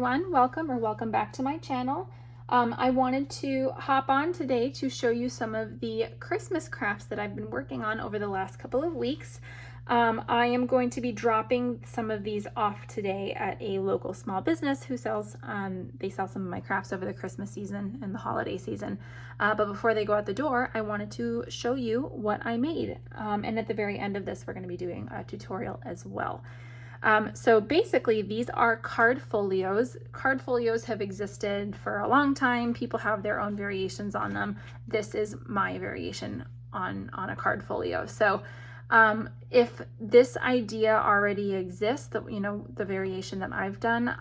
everyone, welcome or welcome back to my channel. I wanted to hop on today to show you some of the Christmas crafts that I've been working on over the last couple of weeks. I am going to be dropping some of these off today at a local small business who sells, they sell some of my crafts over the Christmas season and the holiday season. But before they go out the door, I wanted to show you what I made. And at the very end of this, we're going to be doing a tutorial as well. So basically these are card folios. Card folios have existed for a long time. People have their own variations on them. This is my variation on a card folio. So if this idea already exists, the variation that I've done,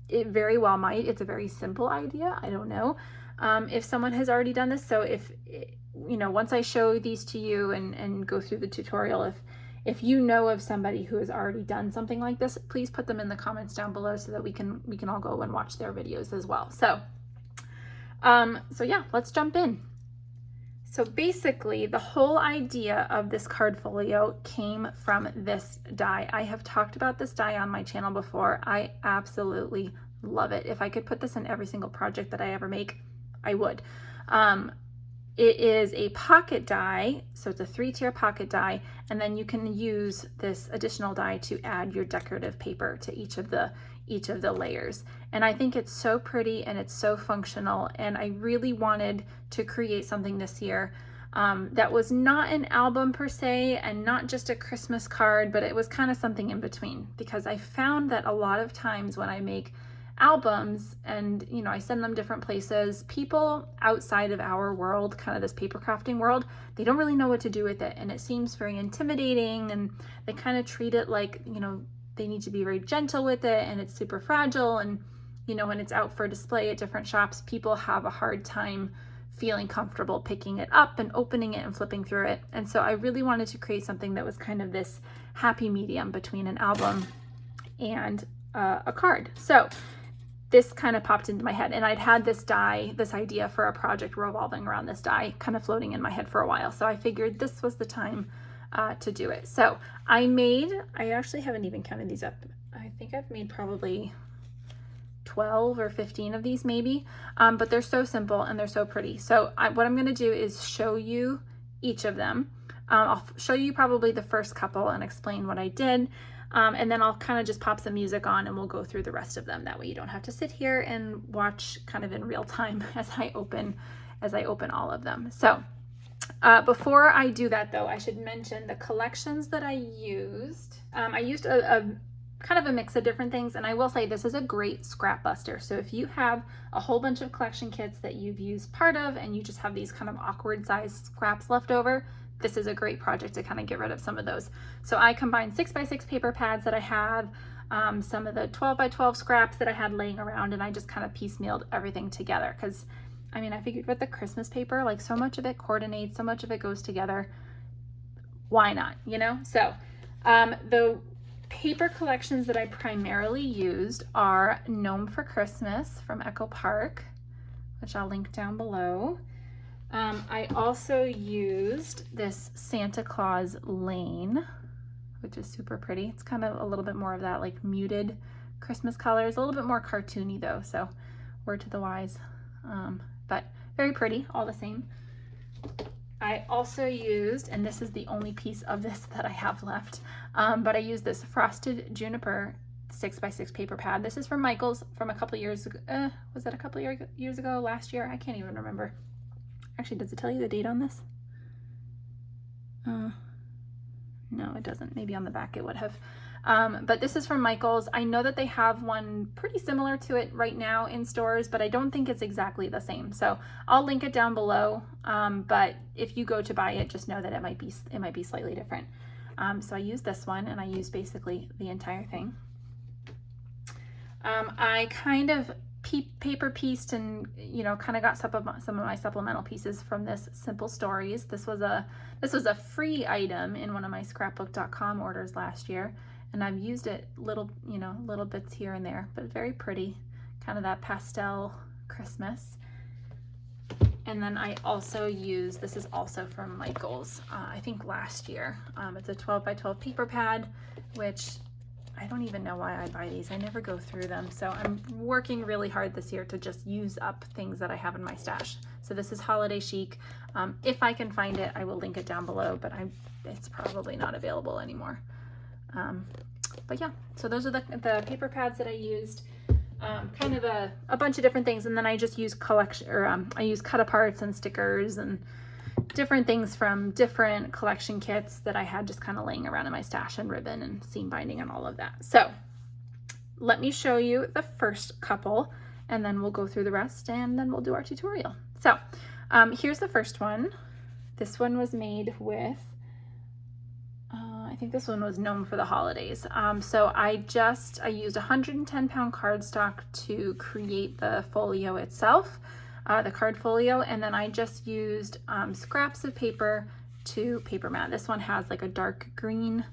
it very well might. It's a very simple idea. I don't know if someone has already done this. So once I show these to you and go through the tutorial, if you know of somebody who has already done something like this, please put them in the comments down below so that we can all go and watch their videos as well. So yeah, let's jump in. So basically the whole idea of this card folio came from this die. I have talked about this die on my channel before. I absolutely love it. If I could put this in every single project that I ever make, I would. It is a pocket die, so it's a 3-tier pocket die, and then you can use this additional die to add your decorative paper to each of the layers. And I think it's so pretty and it's so functional, and I really wanted to create something this year that was not an album per se and not just a Christmas card, but it was kind of something in between, because I found that a lot of times when I make albums and I send them different places, people outside of our world, kind of this paper crafting world, they don't really know what to do with it, and it seems very intimidating, and they kind of treat it like they need to be very gentle with it, and it's super fragile, and when it's out for display at different shops, people have a hard time feeling comfortable picking it up and opening it and flipping through it. And so I really wanted to create something that was kind of this happy medium between an album and a card. So this kind of popped into my head, and I'd had this idea for a project revolving around this die kind of floating in my head for a while. So I figured this was the time to do it. So I actually haven't even counted these up. I think I've made probably 12 or 15 of these maybe, but they're so simple and they're so pretty. So what I'm going to do is show you each of them. I'll show you probably the first couple and explain what I did. And then I'll kind of just pop some music on and we'll go through the rest of them. That way you don't have to sit here and watch kind of in real time as I open all of them. So before I do that though, I should mention the collections that I used. I used a kind of a mix of different things, and I will say this is a great scrap buster. So if you have a whole bunch of collection kits that you've used part of and you just have these kind of awkward sized scraps left over, this is a great project to kind of get rid of some of those. So I combined 6x6 paper pads that I have, some of the 12x12 scraps that I had laying around, and I just kind of piecemealed everything together, because I figured with the Christmas paper, like so much of it coordinates, so much of it goes together, why not, So the paper collections that I primarily used are Gnome for Christmas from Echo Park, which I'll link down below. I also used this Santa Claus Lane, which is super pretty. It's kind of a little bit more of that like muted Christmas colors, a little bit more cartoony though, so word to the wise, but very pretty all the same. I also used, and this is the only piece of this that I have left, but I used this Frosted Juniper 6x6 paper pad. This is from Michael's from a couple years ago. Was that a couple years ago? Last year? I can't even remember. Actually, does it tell you the date on this? No, it doesn't. Maybe on the back it would have. But this is from Michael's. I know that they have one pretty similar to it right now in stores, but I don't think it's exactly the same. So I'll link it down below. But if you go to buy it, just know that it might be slightly different. So I used this one, and I used basically the entire thing. I kind of paper pieced and kind of got some of my supplemental pieces from this Simple Stories. This was a free item in one of my scrapbook.com orders last year, and I've used it little bits here and there, but very pretty, kind of that pastel Christmas. And then I also used, this is also from Michael's, I think last year. It's a 12x12 paper pad, which I don't even know why I buy these. I never go through them. So I'm working really hard this year to just use up things that I have in my stash. So this is Holiday Chic. If I can find it, I will link it down below, but it's probably not available anymore. But yeah, so those are the paper pads that I used. Kind of a bunch of different things, and then I just use I use cut aparts and stickers and different things from different collection kits that I had just kind of laying around in my stash, and ribbon and seam binding and all of that. So let me show you the first couple, and then we'll go through the rest, and then we'll do our tutorial. So here's the first one. This one was made with I think this one was known for the holidays. So I used 110-pound cardstock to create the folio itself, the card folio, and then I just used scraps of paper to paper mat. This one has like a dark green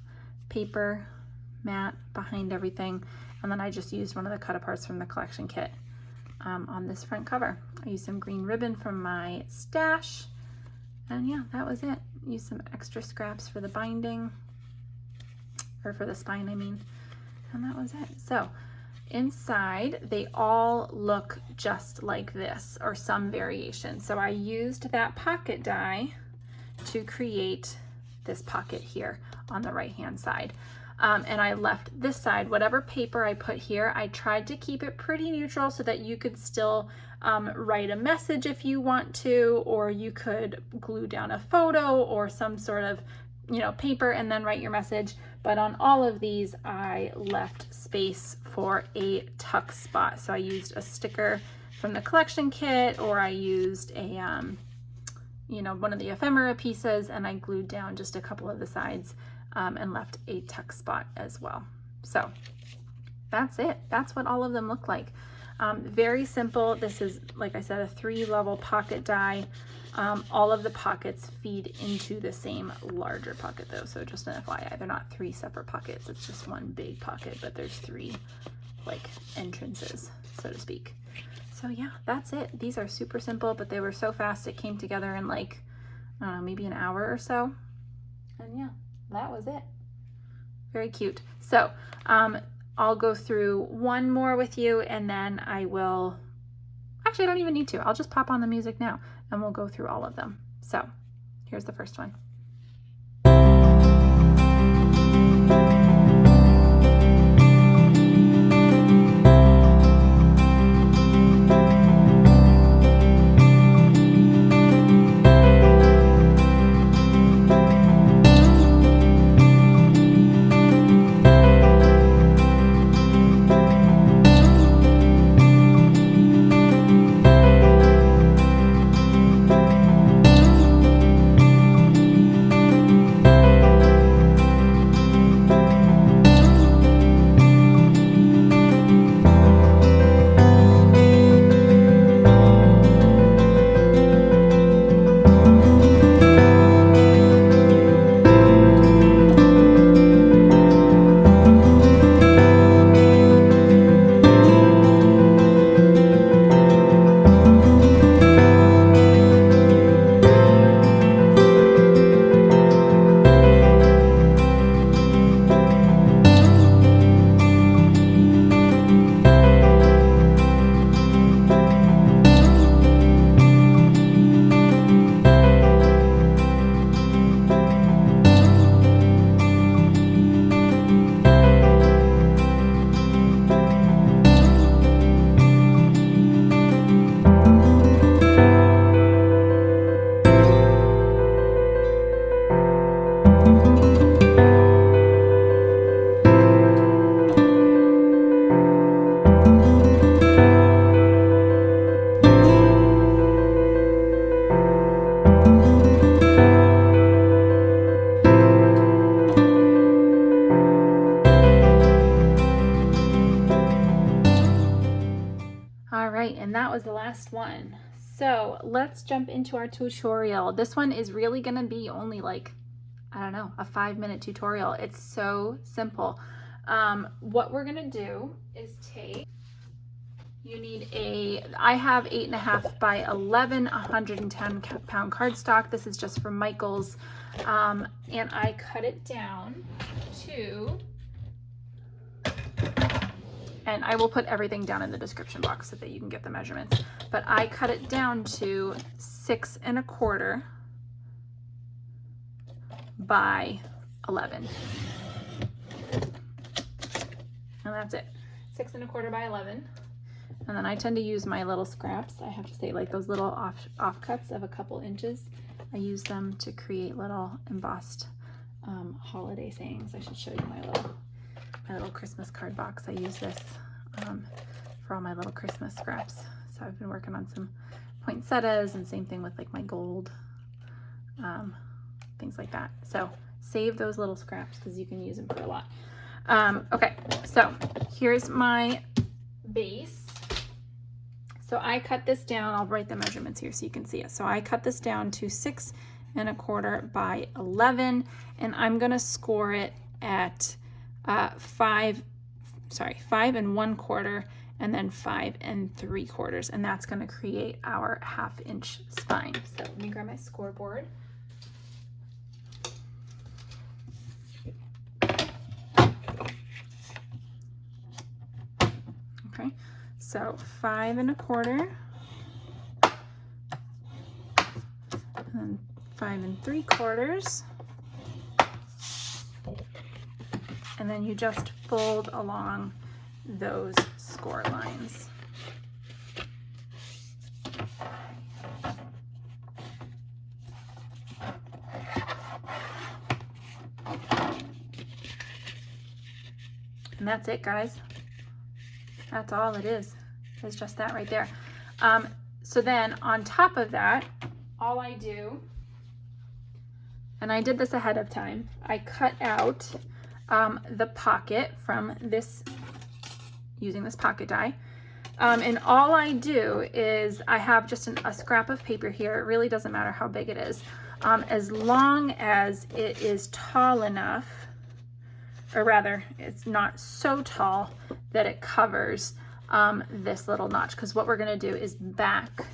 paper mat behind everything, and then I just used one of the cut aparts from the collection kit on this front cover. I used some green ribbon from my stash, and yeah, that was it. Used some extra scraps for the binding, or for the spine, I mean, and that was it. So inside, they all look just like this, or some variation. So I used that pocket die to create this pocket here on the right hand side. And I left this side, whatever paper I put here, I tried to keep it pretty neutral so that you could still write a message if you want to, or you could glue down a photo or some sort of, you know, paper and then write your message. But on all of these, I left space for a tuck spot. So I used a sticker from the collection kit, or I used a, you know, one of the ephemera pieces, and I glued down just a couple of the sides and left a tuck spot as well. So that's it. That's what all of them look like. Very simple. This is, like I said, a 3-level pocket die. All of the pockets feed into the same larger pocket though, so just an FYI, they're not 3 separate pockets, it's just one big pocket, but there's 3 like entrances, so to speak. So yeah, that's it. These are super simple, but they were so fast, it came together in like, I don't know, maybe an hour or so. And yeah, that was it. Very cute. So I'll go through one more with you, and then I will, actually I don't even need to, I'll just pop on the music now and we'll go through all of them. So here's the first one. And that was the last one. So let's jump into our tutorial. This one is really gonna be only like, I don't know, a 5-minute tutorial. It's so simple. What we're gonna do is you need I have 8.5 by 11, 110-pound cardstock. This is just from Michael's. And I cut it down to and I will put everything down in the description box so that you can get the measurements. But I cut it down to 6 1/4 by 11. And that's it. 6 1/4 by 11. And then I tend to use my little scraps. I have to say, like those little offcuts of a couple inches. I use them to create little embossed holiday sayings. I should show you my little Christmas card box. I use this for all my little Christmas scraps. So I've been working on some poinsettias, and same thing with like my gold, things like that. So save those little scraps because you can use them for a lot. Okay, so here's my base. So I cut this down. I'll write the measurements here so you can see it. So I cut this down to 6 1/4 by 11, and I'm gonna score it at 5 1/4 and then 5 3/4, and that's gonna create our 1/2 inch spine. So let me grab my scoreboard. Okay, so 5 1/4 and 5 3/4, and then you just fold along those score lines. And that's it, guys. That's all it is. It's just that right there. So then on top of that, all I do, and I did this ahead of time, I cut out the pocket from this, using this pocket die. And all I do is I have just a scrap of paper here. It really doesn't matter how big it is. As long as it is tall enough, or rather it's not so tall that it covers this little notch, because what we're going to do is back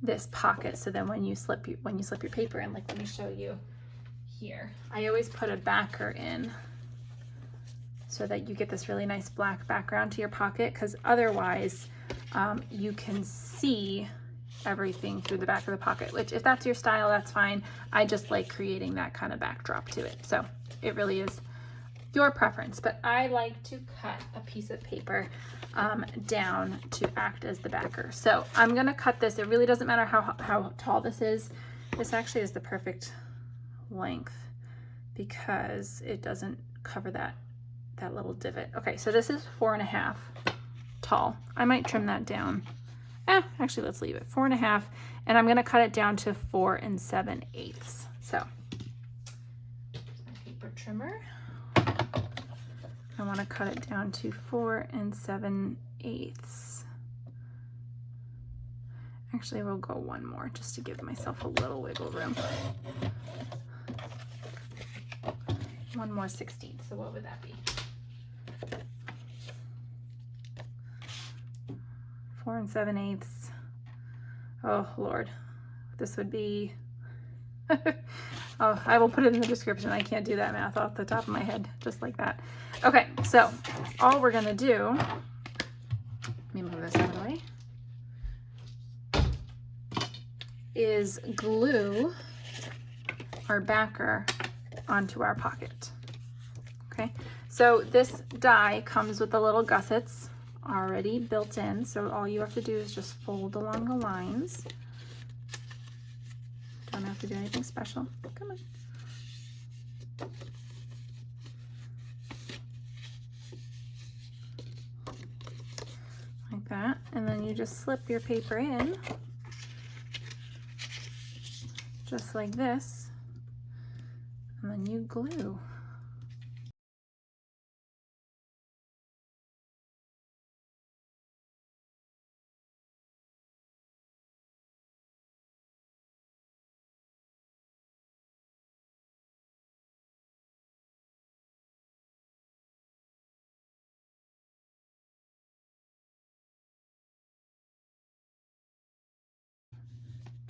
this pocket, so then when you slip your paper in, like let me show you here, I always put a backer in so that you get this really nice black background to your pocket, because otherwise you can see everything through the back of the pocket, which if that's your style, that's fine. I just like creating that kind of backdrop to it. So it really is your preference, but I like to cut a piece of paper down to act as the backer. So I'm gonna cut this. It really doesn't matter how tall this is. This actually is the perfect length because it doesn't cover that little divot. Okay, so this is 4 1/2 tall. I might trim that down. Actually, let's leave it 4 1/2, and I'm gonna cut it down to 4 7/8. So here's my paper trimmer. I want to cut it down to 4 7/8. Actually, we'll go one more just to give myself a little wiggle room. One more 16th. So what would that be? 4 7/8. Oh Lord, this would be. Oh, I will put it in the description. I can't do that math off the top of my head, just like that. Okay, so all we're gonna do, let me move this out of the way, is glue our backer onto our pocket. Okay, so this die comes with the little gussets already built in, so all you have to do is just fold along the lines. Don't have to do anything special. Come on. Like that. And then you just slip your paper in, just like this, and then you glue.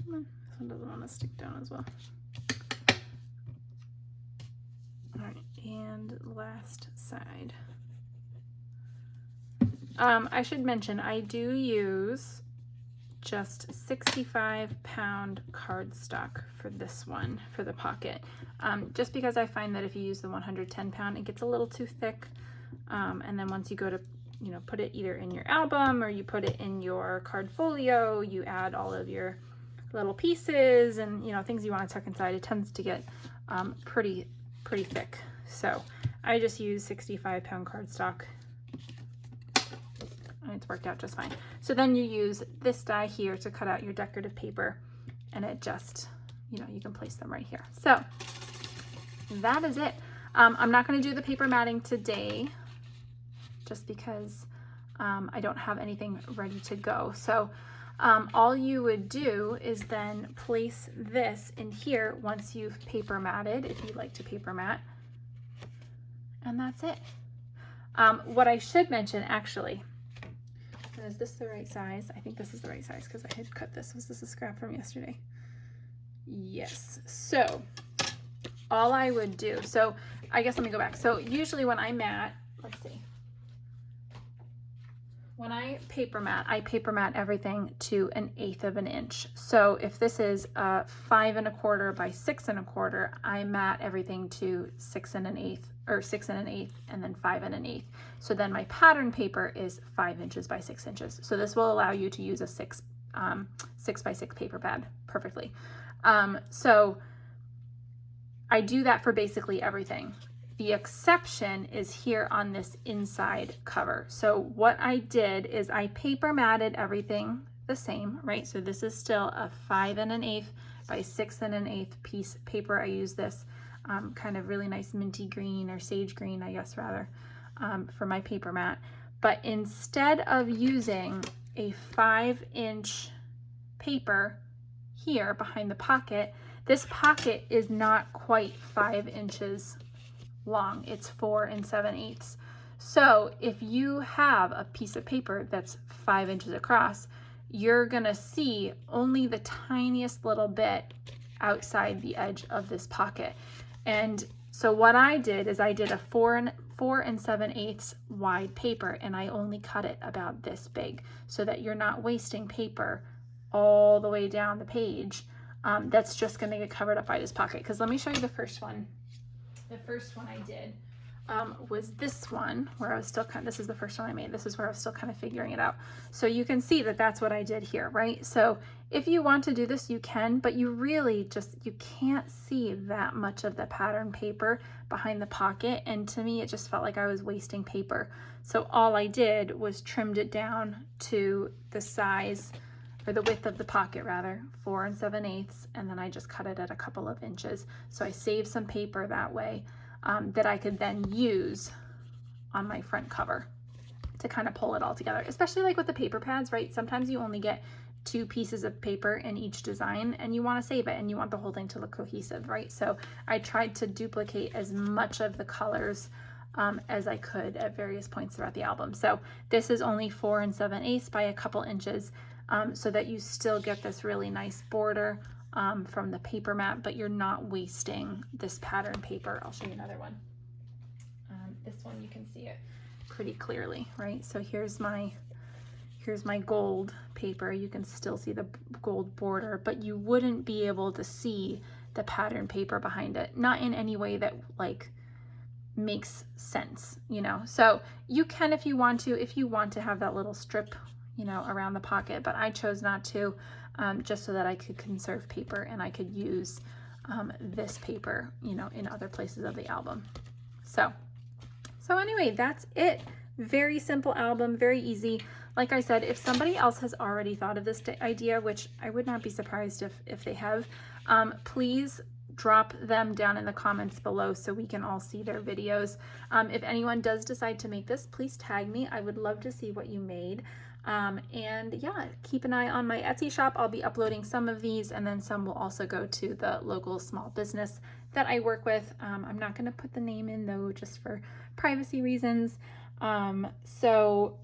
This one doesn't want to stick down as well. All right, and last side. I should mention I do use just 65-pound cardstock for this one, for the pocket, just because I find that if you use the 110-pound, it gets a little too thick, and then once you go to, you know, put it either in your album or you put it in your card folio, you add all of your little pieces and, you know, things you want to tuck inside, it tends to get pretty thick. So I just use 65-pound cardstock, and it's worked out just fine. So then you use this die here to cut out your decorative paper, and it just, you know, you can place them right here. So that is it. I'm not going to do the paper matting today just because I don't have anything ready to go. So all you would do is then place this in here once you've paper matted, if you like to paper mat, and that's it. What I should mention, actually, is this the right size? I think this is the right size because I had cut this. Was this a scrap from yesterday? Yes. So all I would do, so I guess let me go back. So usually when I mat, let's see. When I paper mat everything to 1/8 of an inch. So if this is 5 1/4 by 6 1/4, I mat everything to 6 1/8 or 6 1/8 and then 5 1/8. So then my pattern paper is 5 inches by 6 inches. So this will allow you to use a 6 by 6 paper pad perfectly. So I do that for basically everything. The exception is here on this inside cover. So what I did is I paper matted everything the same, right? So this is still a 5 1/8 by 6 1/8 piece paper. I use this kind of really nice minty green or sage green, I guess rather, for my paper mat. But instead of using a 5-inch paper here behind the pocket, this pocket is not quite 5 inches long. It's 4 7/8. So if you have a piece of paper that's 5 inches across, you're gonna see only the tiniest little bit outside the edge of this pocket. And so what I did is I did a 4 7/8 wide paper, and I only cut it about this big so that you're not wasting paper all the way down the page. That's just gonna get covered up by this pocket. Because let me show you the first one. The first one I did was this one where I was still this is the first one I made. This is where I was still kind of figuring it out. So you can see that that's what I did here, right? So if you want to do this, you can, but you really you can't see that much of the pattern paper behind the pocket. And to me, it just felt like I was wasting paper. So all I did was trimmed it down to the size, or the width of the pocket rather, 4 7/8, and then I just cut it at a couple of inches. So I saved some paper that way that I could then use on my front cover to kind of pull it all together, especially like with the paper pads, right? Sometimes you only get 2 pieces of paper in each design and you want to save it and you want the whole thing to look cohesive, right? So I tried to duplicate as much of the colors as I could at various points throughout the album. So this is only 4 7/8 by a couple inches. So that you still get this really nice border from the paper mat, but you're not wasting this pattern paper. I'll show you another one. This one you can see it pretty clearly, right? So here's my gold paper. You can still see the gold border, but you wouldn't be able to see the pattern paper behind it. Not in any way that like makes sense, you know? So you can if you want to have that little strip, you know, around the pocket, but I chose not to, just so that I could conserve paper and I could use this paper, you know, in other places of the album. So anyway, that's it. Very simple album, very easy. Like I said, if somebody else has already thought of this idea, which I would not be surprised if they have, please drop them down in the comments below so we can all see their videos. If anyone does decide to make this, please tag me. I would love to see what you made. And yeah, keep an eye on my Etsy shop. I'll be uploading some of these, and then some will also go to the local small business that I work with. I'm not going to put the name in though, just for privacy reasons. So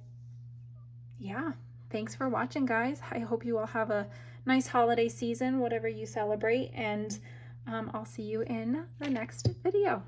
yeah, thanks for watching, guys. I hope you all have a nice holiday season, whatever you celebrate, and I'll see you in the next video.